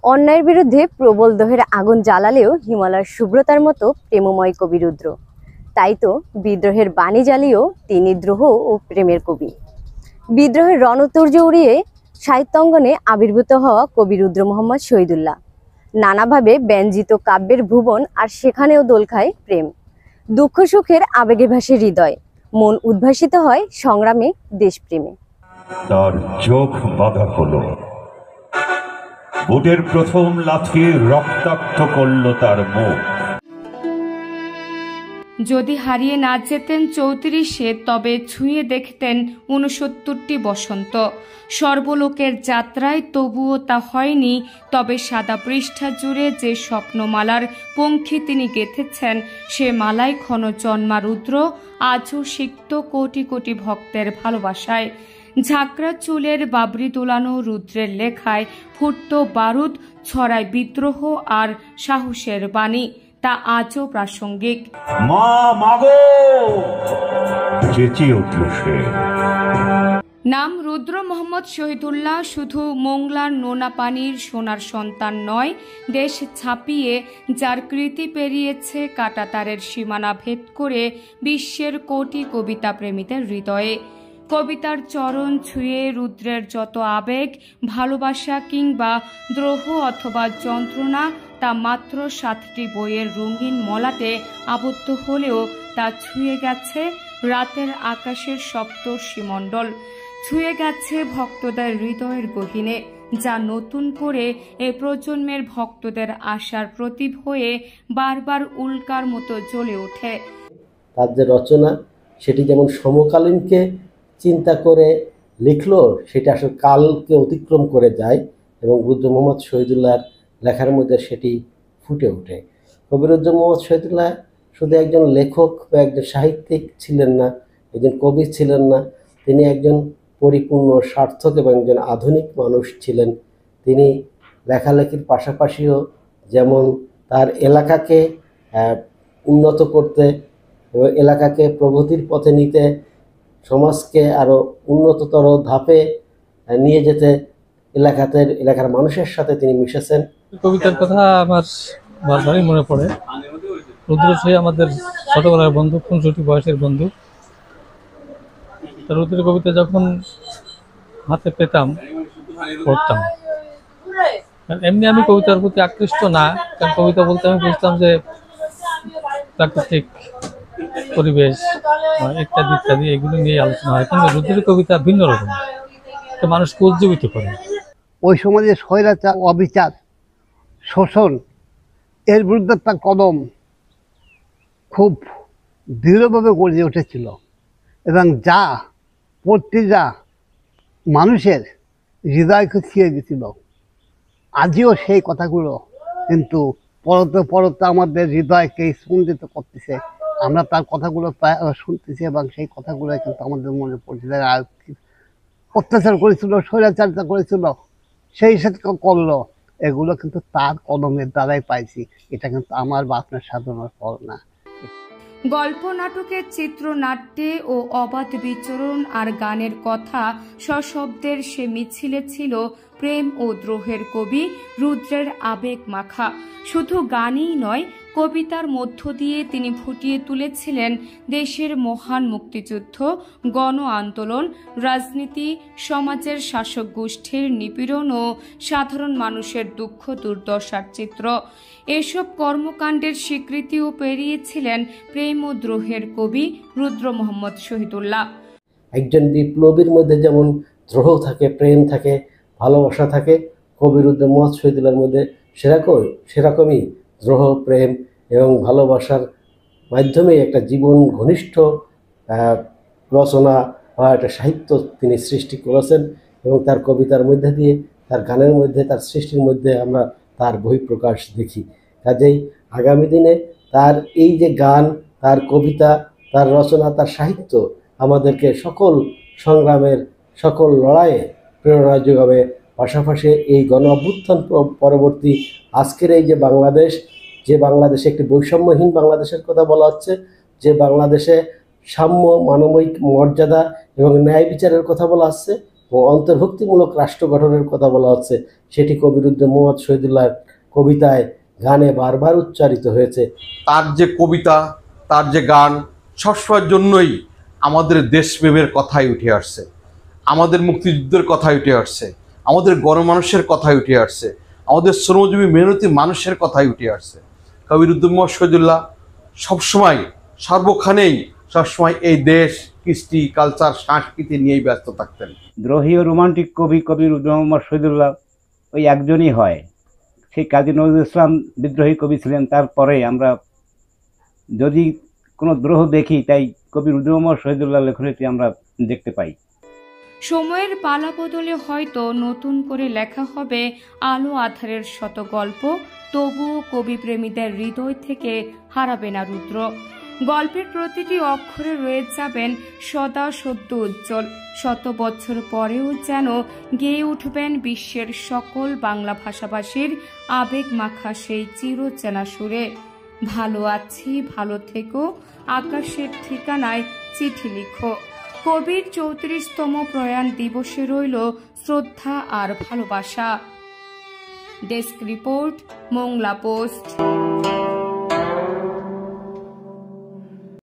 অন্যায়ের বিরুদ্ধে প্রবল দহের আগুন জ্বালালেও হিমালয়ের শুভ্রতার মতো প্রেমময় কবি রুদ্র। তাই তো বিদ্রোহের বাণী জ্বালিয়েও তিনি দ্রোহ ও প্রেমের কবি। বিদ্রোহের রণতূর্য উড়িয়ে সাহিত্যাঙ্গনে আবির্ভূত হওয়া কবি রুদ্র মোহাম্মদ শহীদুল্লাহ। নানাভাবে ব্যঞ্জিত কাব্যের ভুবন, আর সেখানেও দোল খায় প্রেম। দুঃখ সুখের আবেগে ভাসে হৃদয়, মন উদ্ভাসিত হয় সংগ্রামে, দেশপ্রেমে। তার চোখ বাঁধা হলো, বুটের প্রথম লাথি রক্তাক্ত করল তার মুখ। যদি হারিয়ে না যেতেন 34-এ, তবে ছুঁয়ে দেখতেন 69টি বসন্ত। সর্বলোকের যাত্রায় তবুও তা হয়নি। তবে সাদা পৃষ্ঠা জুড়ে যে স্বপ্নমালার পঙ্খী তিনি গেঁথেছেন, সে মালায় ক্ষণ জন্মা রুদ্র আজও সিক্ত কোটি কোটি ভক্তের ভালোবাসায়। ঝাঁকড়া চুলের বাবরি দোলানো রুদ্রের লেখায় ফুটত বারুদ, ছড়ায় বিদ্রোহ আর সাহসের বাণী। তা আজও প্রাসঙ্গিক। মা মাগো, চেঁচিয়ে উঠল সে। নাম রুদ্র মোহাম্মদ শহীদুল্লাহ শুধু মোংলার নোনা পানির সোনার সন্তান নয়, দেশ ছাপিয়ে যার কৃতি পেরিয়েছে কাঁটাতারের সীমানা ভেদ করে বিশ্বের কোটি কবিতা প্রেমীদের হৃদয়ে। কবিতার চরণ ছুঁয়ে রুদ্রের যত আবেগ, ভালোবাসা কিংবা দ্রোহ অথবা যন্ত্রণা, তা মাত্র 7টি বইয়ের রঙিন মলাটে আবদ্ধ হলেও তা ছুঁয়ে গেছে রাতের আকাশের সপ্তর্ষিমণ্ডল, ছুঁয়ে গেছে ভক্তদের হৃদয়ের গহীনে, যা নতুন করে এ প্রজন্মের ভক্তদের আশার প্রতীক হয়ে বারবার উল্কার মতো জ্বলে ওঠে। তার যে রচনা, সেটি যেমন সমকালীনকে চিন্তা করে লিখলো, সেটা আসলে কালকে অতিক্রম করে যায় এবং রুদ্র মোহাম্মদ শহীদুল্লাহর লেখার মধ্যে সেটি ফুটে ওঠে। কবি রুদ্র মোহাম্মদ শহীদুল্লাহ শুধু একজন লেখক বা একজন সাহিত্যিক ছিলেন না, একজন কবি ছিলেন না, তিনি একজন পরিপূর্ণ সার্থক এবং একজন আধুনিক মানুষ ছিলেন। তিনি লেখালেখির পাশাপাশিও যেমন তার এলাকাকে উন্নত করতে এবং এলাকাকে প্রগতির পথে নিতে, সমাজকে আরও উন্নততর ধাপে নিয়ে যেতে এলাকার মানুষের সাথে তিনি মিশেছেন। কবিতার কথা আমার বারবারই মনে পড়ে। রুদ্র সেই আমাদের ছোটবেলার বন্ধু, 65 বয়সের বন্ধু। রুদ্রের কবিতা যখন হাতে পেতাম, পড়তাম। এমনি আমি কবিতার প্রতি আকৃষ্ট না, কারণ কবিতা বলতে আমি বুঝতাম যে প্রাকৃতিক পরিবেশ ইত্যাদি ইত্যাদি এগুলো নিয়ে আলোচনা হয়, কিন্তু রুদ্রের কবিতা ভিন্ন রকম, মানুষকে উজ্জীবিত করে। ওই সমাজে স্বৈরাচার, অবিচার, শোষণ, এর বিরুদ্ধে তার কদম খুব দৃঢ়ভাবে গড়ে উঠেছিল এবং যা প্রতিটা মানুষের হৃদয়কে ছুঁয়ে গেছিল। আজও সেই কথাগুলো কিন্তু পরতে পরতে আমাদের হৃদয়কে স্পন্দিত করতেছে। আমরা তার কথাগুলো শুনতেছি এবং সেই কথাগুলো কিন্তু আমাদের মনে পড়ছে। অত্যাচার করেছিল, স্বৈরাচারিতা করেছিল, সেই সাথে করলো, এগুলো কিন্তু তার কলমের দ্বারাই পাইছি। এটা কিন্তু আমার বা আপনার সাধনার ফল না। গল্প, নাটকের চিত্রনাট্যে ও অবাধ বিচরণ আর গানের কথা সশব্দের সে মিছিলে ছিল প্রেম ও দ্রোহের কবি রুদ্রের আবেগ মাখা। শুধু গানই নয়, কবিতার মধ্য দিয়ে তিনি ফুটিয়ে তুলেছিলেন দেশের মহান মুক্তিযুদ্ধ, গণ আন্দোলন, রাজনীতি, সমাজের শাসক গোষ্ঠীর নিপীড়ন ও সাধারণ মানুষের দুঃখ দুর্দশার চিত্র। এসব কর্মকাণ্ডের স্বীকৃতিও পেরিয়েছিলেন প্রেম ও দ্রোহের কবি রুদ্র মোহাম্মদ শহীদুল্লাহ। একজন বিপ্লবীর মধ্যে যেমন দ্রোহ থাকে, প্রেম থাকে, ভালোবাসা থাকে, কবি রুদ্র মোহাম্মদ শহীদুল্লাহর মধ্যে সেরকমই দ্রোহ, প্রেম এবং ভালোবাসার মাধ্যমে একটা জীবন ঘনিষ্ঠ রচনা বা একটা সাহিত্য তিনি সৃষ্টি করেছেন এবং তার কবিতার মধ্যে দিয়ে, তার গানের মধ্যে, তার সৃষ্টির মধ্যে আমরা তার বহিঃপ্রকাশ দেখি। কাজেই আগামী দিনে তার এই যে গান, তার কবিতা, তার রচনা, তার সাহিত্য আমাদেরকে সকল সংগ্রামের, সকল লড়াইয়ে প্রেরণা যোগাবে। পাশাপাশি এই গণ অভ্যুত্থান পরবর্তী আজকের এই যে বাংলাদেশে একটি বৈষম্যহীন বাংলাদেশের কথা বলা হচ্ছে, যে বাংলাদেশে সাম্য, মানবিক মর্যাদা এবং ন্যায় বিচারের কথা বলা হচ্ছে, ও অন্তর্ভুক্তিমূলক রাষ্ট্র গঠনের কথা বলা হচ্ছে, সেটি কবিরুদ্র মোহাম্মদ শহীদুল্লাহর কবিতায়, গানে বারবার উচ্চারিত হয়েছে। তার যে কবিতা, তার যে গান, সবসময়ের জন্যই আমাদের দেশপ্রেমের কথাই উঠে আসছে, আমাদের মুক্তিযুদ্ধের কথাই উঠে আসছে, আমাদের গণমানুষের কথাই উঠে আসছে, আমাদের শ্রমজীবী মেহনতি মানুষের কথাই উঠে আসছে। কবিরুদ্র মোহাম্মদ শহীদুল্লাহ সবসময় সর্বক্ষণেই সবসময় এই দেশ, কৃষ্টি, কালচার, সংস্কৃতি নিয়েই ব্যস্ত থাকতেন। দ্রোহী ও রোমান্টিক কবি কবিরুদ্র মোহাম্মদ শহীদুল্লাহ ওই একজনই হয়। সেই কাজী নজরুল ইসলাম বিদ্রোহী কবি ছিলেন, তারপরে আমরা যদি কোনো দ্রোহ দেখি, তাই কবিরুদ্র মোহাম্মদ শহীদুল্লাহ লেখনীটি আমরা দেখতে পাই। সময়ের পালা বদলে হয়তো নতুন করে লেখা হবে আলো আধারের শত গল্প, তবুও কবিপ্রেমীদের হৃদয় থেকে হারাবে না রুদ্র। গল্পের প্রতিটি অক্ষরে রয়ে যাবেন সদা সদ্য উজ্জ্বল। শত বছর পরেও যেন গেয়ে উঠবেন বিশ্বের সকল বাংলা ভাষাভাষীর আবেগ মাখা সেই চিরচেনা সুরে। ভালো আছি, ভালো থেকো, আকাশের ঠিকানায় চিঠি লিখো। কবির 34তম প্রয়াণ দিবসে রইল শ্রদ্ধা আর ভালোবাসা। Desk report, Mongla post.